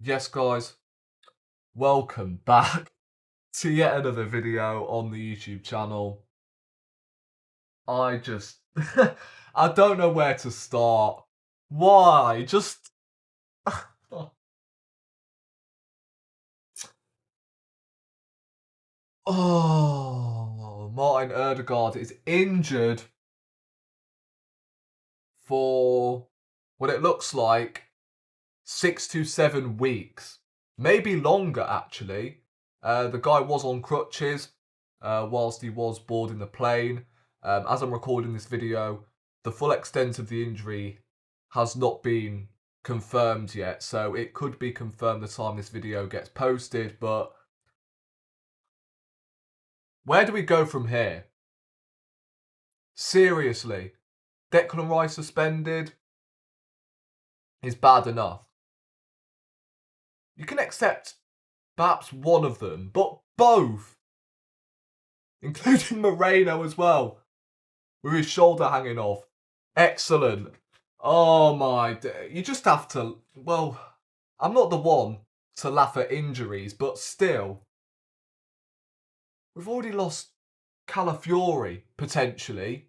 Yes, guys, welcome back to yet another video on the YouTube channel. I just, I don't know where to start. Why? Just, oh, Martin Ødegaard is injured for what it looks like 6 to 7 weeks, maybe longer actually. The guy was on crutches whilst he was boarding the plane. As I'm recording this video, the full extent of the injury has not been confirmed yet, so it could be confirmed the time this video gets posted, but where do we go from here? Seriously, Declan Rice suspended is bad enough. You can accept perhaps one of them, but both, including Moreno as well, with his shoulder hanging off. Excellent. Oh my, you just have to, well, I'm not the one to laugh at injuries, but still, we've already lost Calafiori, potentially,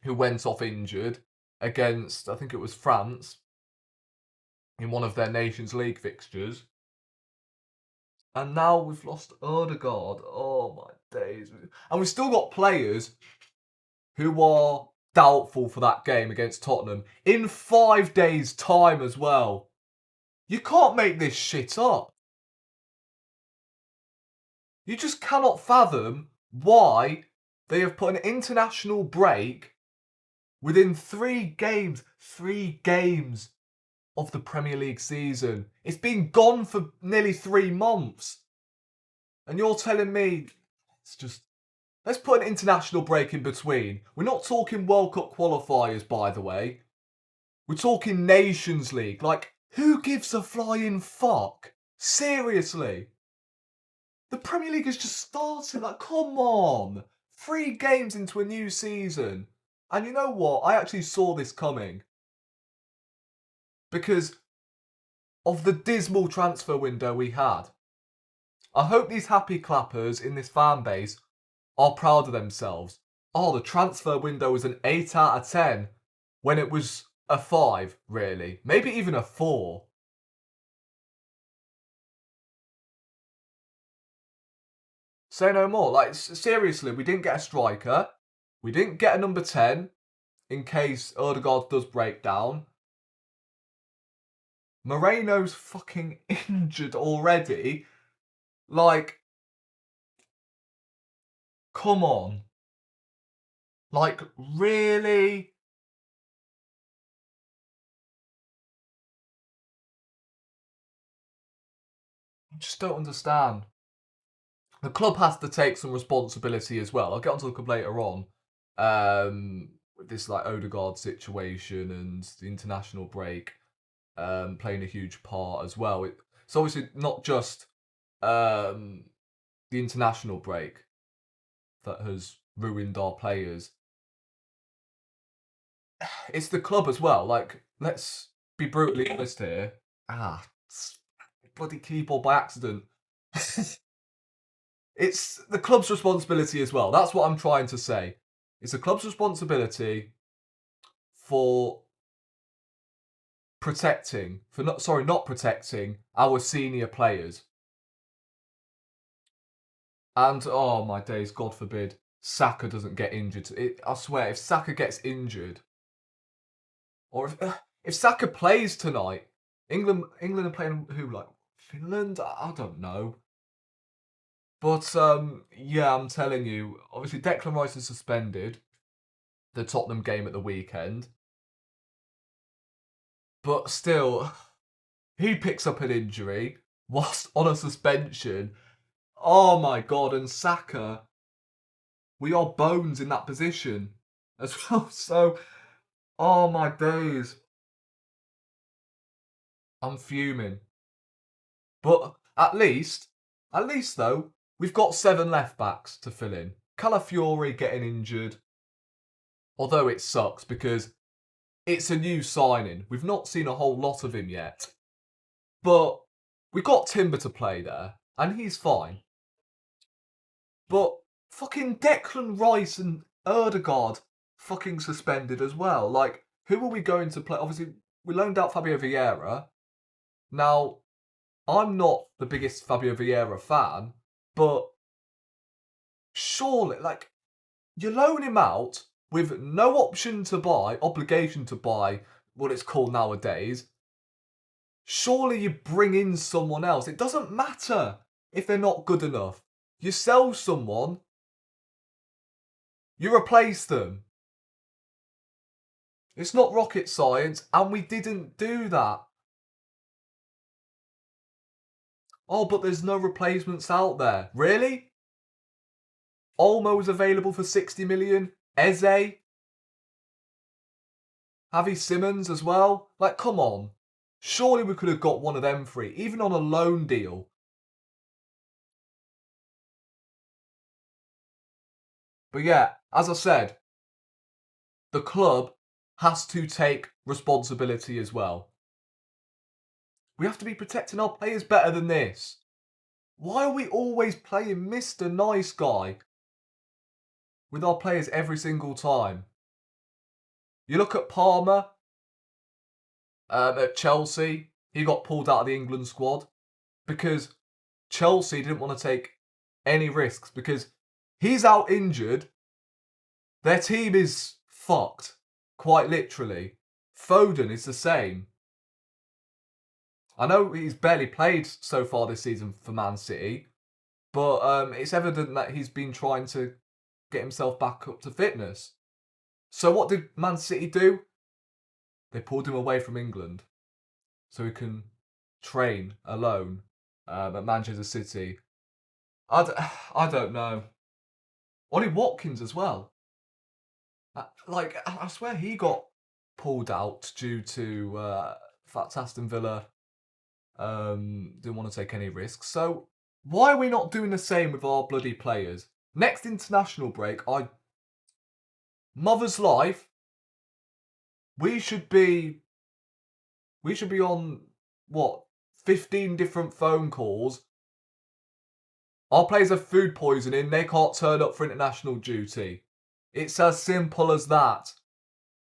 who went off injured against, I think it was France, in one of their Nations League fixtures. And now we've lost Ødegaard. Oh my days. And we've still got players who are doubtful for that game against Tottenham in 5 days' time as well. You can't make this shit up. You just cannot fathom why they have put an international break within 3 games of the Premier League season. It's been gone for nearly 3 months. And you're telling me, let's put an international break in between. We're not talking World Cup qualifiers, by the way. We're talking Nations League. Like, who gives a flying fuck? Seriously. The Premier League has just started. Like, come on. 3 games into a new season. And you know what? I actually saw this coming. Because of the dismal transfer window we had. I hope these happy clappers in this fan base are proud of themselves. Oh, the transfer window was an 8 out of 10 when it was a 5, really. Maybe even a 4. Say no more. Like, seriously, we didn't get a striker. We didn't get a number 10 in case Ødegaard does break down. Moreno's fucking injured already. Like, come on. Like, really? I just don't understand. The club has to take some responsibility as well. I'll get onto the club later on. With this like Ødegaard situation and the international break playing a huge part as well. It's obviously not just the international break that has ruined our players. It's the club as well. Like, let's be brutally honest here. Bloody keyboard by accident. It's the club's responsibility as well. That's what I'm trying to say. It's the club's responsibility for not protecting our senior players. And oh my days, God forbid, Saka doesn't get injured. I swear, if Saka gets injured, or if Saka plays tonight, England are playing who, like Finland? I don't know. But yeah, I'm telling you, obviously Declan Rice is suspended. The Tottenham game at the weekend. But still, he picks up an injury whilst on a suspension. Oh my God, and Saka, we are bones in that position as well. So, oh my days. I'm fuming. But at least though, we've got 7 left backs to fill in. Calafiori getting injured. Although it sucks because it's a new signing. We've not seen a whole lot of him yet. But we got Timber to play there, and he's fine. But fucking Declan Rice and Ødegaard fucking suspended as well. Like, who are we going to play? Obviously, we loaned out Fabio Vieira. Now, I'm not the biggest Fabio Vieira fan, but surely, like, you loan him out with no obligation to buy what it's called nowadays. Surely you bring in someone else. It doesn't matter if they're not good enough. You sell someone, you replace them. It's not rocket science, and we didn't do that. Oh, but there's no replacements out there. Really? Olmo's available for 60 million. Eze. Javi Simmons as well. Like, come on. Surely we could have got one of them free, even on a loan deal. But yeah, as I said, the club has to take responsibility as well. We have to be protecting our players better than this. Why are we always playing Mr. Nice Guy with our players every single time? You look at Palmer at Chelsea. He got pulled out of the England squad because Chelsea didn't want to take any risks because he's out injured. Their team is fucked, quite literally. Foden is the same. I know he's barely played so far this season for Man City, but it's evident that he's been trying to get himself back up to fitness. So what did Man City do? They pulled him away from England so he can train alone at Manchester City. I don't know. Ollie Watkins as well. I swear he got pulled out due to fact Aston Villa didn't want to take any risks. So why are we not doing the same with our bloody players? Next international break, mother's life. We should be on what 15 different phone calls. Our players have food poisoning. They can't turn up for international duty. It's as simple as that.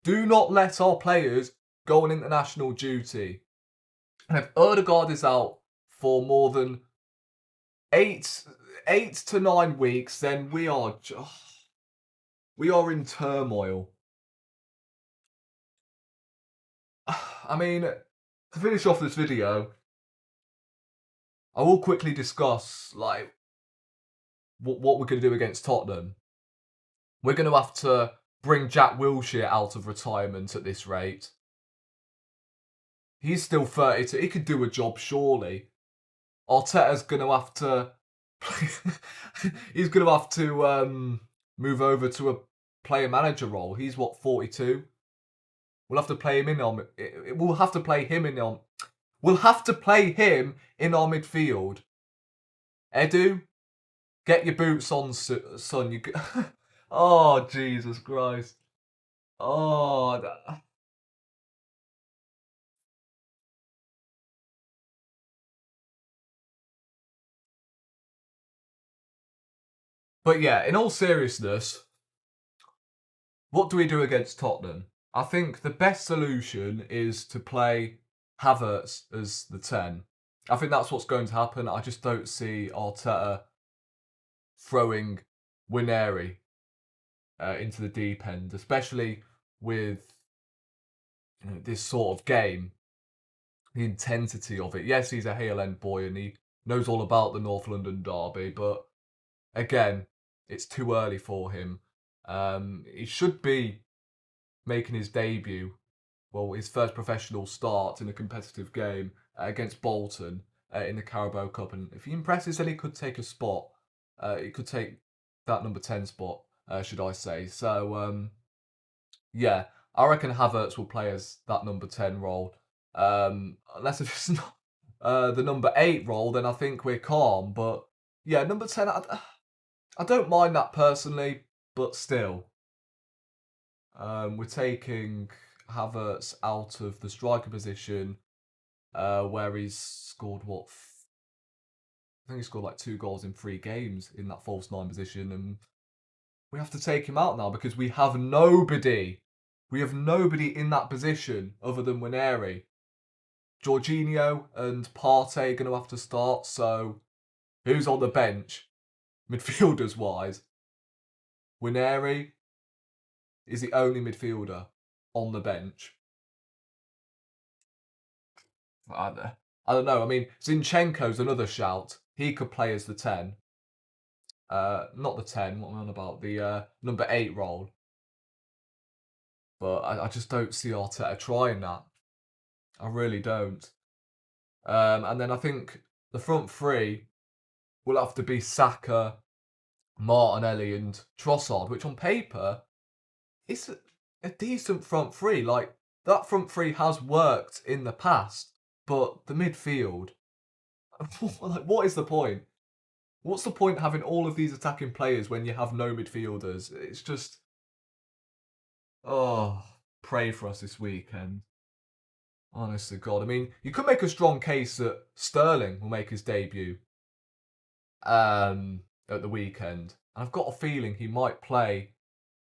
Do not let our players go on international duty. And if Ødegaard is out for more than 8 to 9 weeks, then we are in turmoil. I mean, to finish off this video, I will quickly discuss like what we're going to do against Tottenham. We're going to have to bring Jack Wilshere out of retirement at this rate. He's still 32. He could do a job, surely. Arteta's going to have to... he's going to have to move over to a player-manager role. He's, 42? We'll have to play him in our... We'll have to play him in our... We'll have to play him in our midfield. Edu, get your boots on, son. You... Oh, Jesus Christ. Oh... But yeah, in all seriousness, what do we do against Tottenham? I think the best solution is to play Havertz as the 10. I think that's what's going to happen. I just don't see Arteta throwing Wineri into the deep end, especially with this sort of game, the intensity of it. Yes, he's a Hale End boy and he knows all about the North London derby, but again, it's too early for him. He should be making his debut, well, his first professional start in a competitive game against Bolton in the Carabao Cup. And if he impresses, then he could take a spot. He could take that number 10 spot, should I say. So, yeah, I reckon Havertz will play as that number 10 role. Unless if it's not the number 8 role, then I think we're calm. But yeah, number 10, I don't mind that personally, but still. We're taking Havertz out of the striker position where he's scored I think he scored like 2 goals in 3 games in that false 9 position, and we have to take him out now because we have nobody. We have nobody in that position other than Wineri. Jorginho and Partey are going to have to start, so who's on the bench, midfielders-wise? Wineri is the only midfielder on the bench. I don't know. I mean, Zinchenko's another shout. He could play as the 10. Not the 10, what am I on about? The number 8 role. But I just don't see Arteta trying that. I really don't. And then I think the front three will have to be Saka, Martinelli and Trossard, which on paper is a decent front three. Like, that front three has worked in the past, but the midfield, like, what is the point? What's the point having all of these attacking players when you have no midfielders? It's just, oh, pray for us this weekend. Honest to God. I mean, you could make a strong case that Sterling will make his debut at the weekend. And I've got a feeling he might play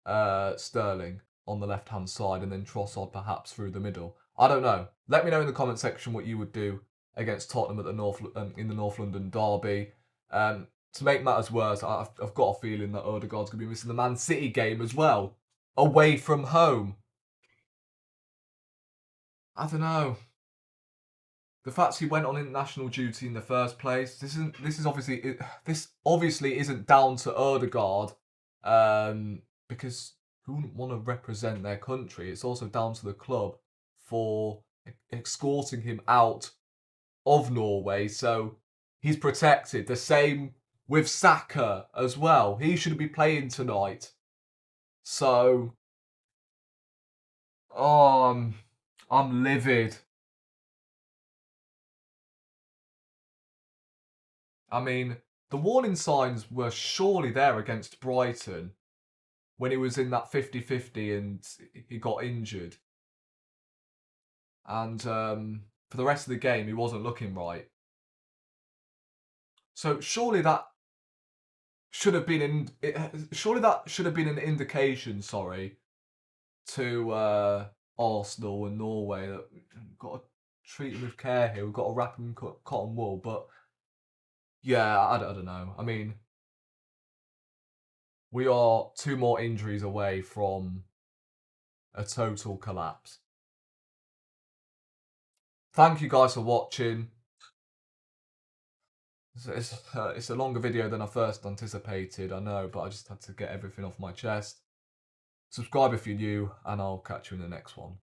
Sterling on the left-hand side and then Trossard perhaps through the middle. I don't know. Let me know in the comment section what you would do against Tottenham at the in the North London derby. To make matters worse, I've got a feeling that Ødegaard's going to be missing the Man City game as well, away from home. I don't know. The fact he went on international duty in the first place. This obviously isn't down to Ødegaard, because who wouldn't want to represent their country? It's also down to the club for escorting him out of Norway, so he's protected. The same with Saka as well. He shouldn't be playing tonight. So, I'm livid. I mean, the warning signs were surely there against Brighton when he was in that 50-50 and he got injured. And for the rest of the game, he wasn't looking right. So surely that should have been an indication, to Arsenal and Norway that we've got to treat him with care here. We've got to wrap him in cotton wool. But yeah, I don't know. I mean, we are 2 more injuries away from a total collapse. Thank you guys for watching. It's a longer video than I first anticipated, I know, but I just had to get everything off my chest. Subscribe if you're new, and I'll catch you in the next one.